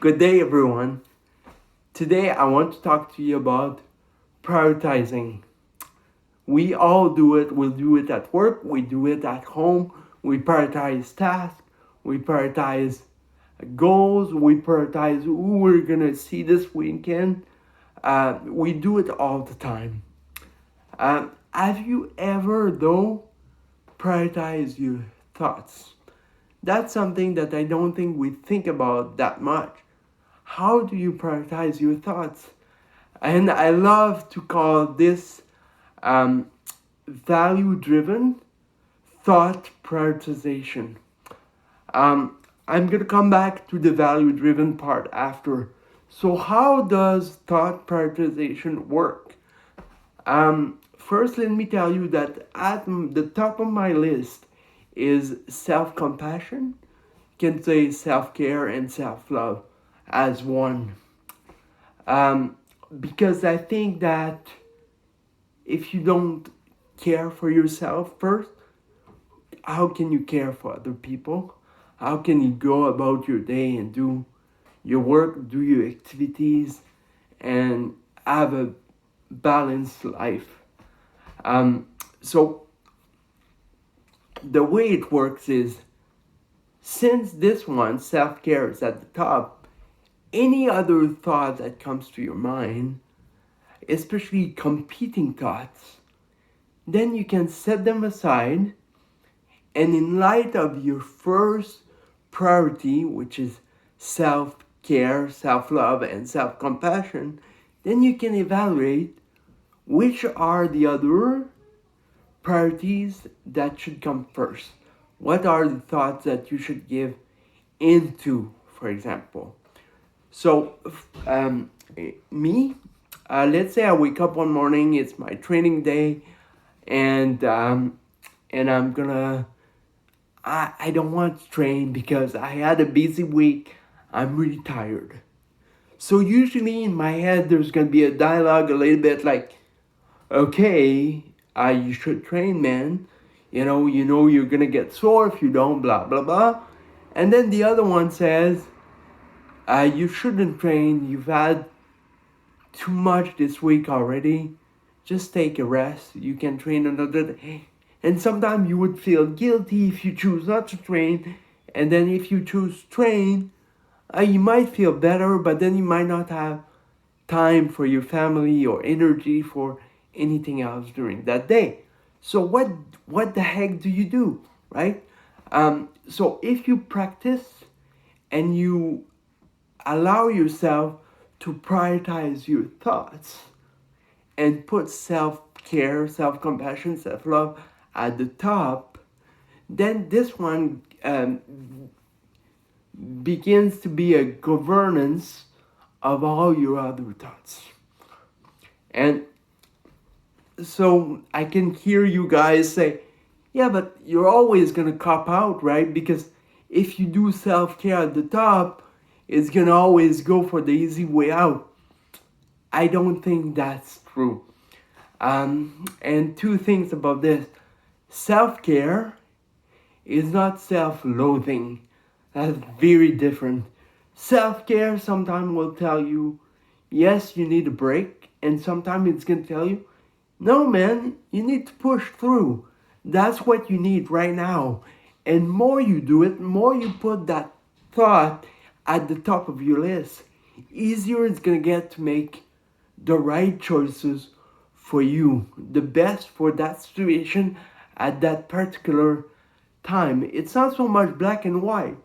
Good day, everyone. Today, I want to talk to you about prioritizing. We all do it. We do it at work. We do it at home. We prioritize tasks. We prioritize goals. We prioritize who we're going to see this weekend. We do it all the time. Have you ever, though, prioritized your thoughts? That's something that I don't think we think about that much. How do you prioritize your thoughts? And I love to call this value driven thought prioritization. I'm going to come back to the value driven part after. So, how does thought prioritization work? First, let me tell you that at the top of my list is self compassion, you can say self care and self love as one. Um, because I think that if you don't care for yourself first, how can you care for other people? How can you go about your day and do your work, do your activities, and have a balanced life? So the way it works is, since this one, self-care, is at the top, any other thought that comes to your mind, especially competing thoughts, then you can set them aside, and in light of your first priority, which is self-care, self-love, and self-compassion, then you can evaluate which are the other priorities that should come first. What are the thoughts that you should give into, for example? So, me, let's say I wake up one morning, it's my training day, and I'm gonna. I don't want to train because I had a busy week. I'm really tired. So usually in my head, there's gonna be a dialogue a little bit like, okay, you should train, man. You know you're gonna get sore if you don't, blah blah blah. And then the other one says, you shouldn't train. You've had too much this week already. Just take a rest. You can train another day. And sometimes you would feel guilty if you choose not to train. And then if you choose to train, you might feel better, but then you might not have time for your family or energy for anything else during that day. So what the heck do you do, right? So if you practice and you allow yourself to prioritize your thoughts and put self-care, self-compassion, self-love at the top, then this one begins to be a governance of all your other thoughts. And so I can hear you guys say, yeah, but you're always going to cop out, right? Because if you do self-care at the top, it's going to always go for the easy way out. I don't think that's true. And two things about this. Self-care is not self-loathing. That's very different. Self-care sometimes will tell you, yes, you need a break. And sometimes it's going to tell you, no, man, you need to push through. That's what you need right now. And more you do it, more you put that thought at the top of your list, easier it's going to get to make the right choices for you, the best for that situation at that particular time. It's not so much black and white,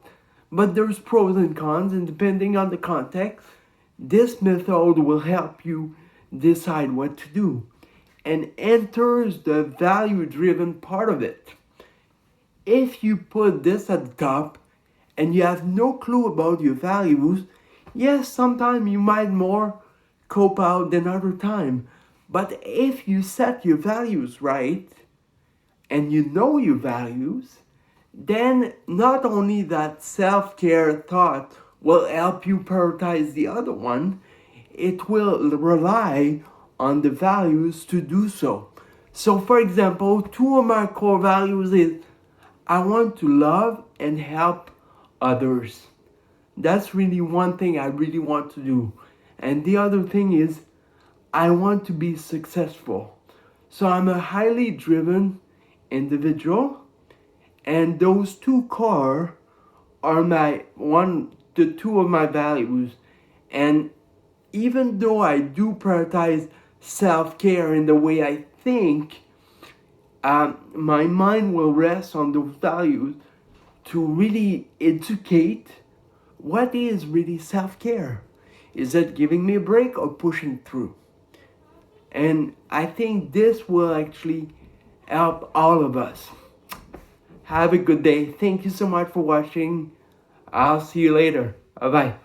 but there's pros and cons, and depending on the context, this method will help you decide what to do and enters the value-driven part of it. If you put this at the top and you have no clue about your values, yes, sometimes you might more cope out than other time. But if you set your values right and you know your values, then not only that self-care thought will help you prioritize the other one, it will rely on the values to do so. So for example, two of my core values is I want to love and help others. That's really one thing I really want to do. And the other thing is, I want to be successful. So I'm a highly driven individual, and those two core are the two of my values. And even though I do prioritize self-care in the way I think, my mind will rest on those values to really educate what is really self-care. Is it giving me a break or pushing through? And I think this will actually help all of us. Have a good day. Thank you so much for watching. I'll see you later. Bye bye.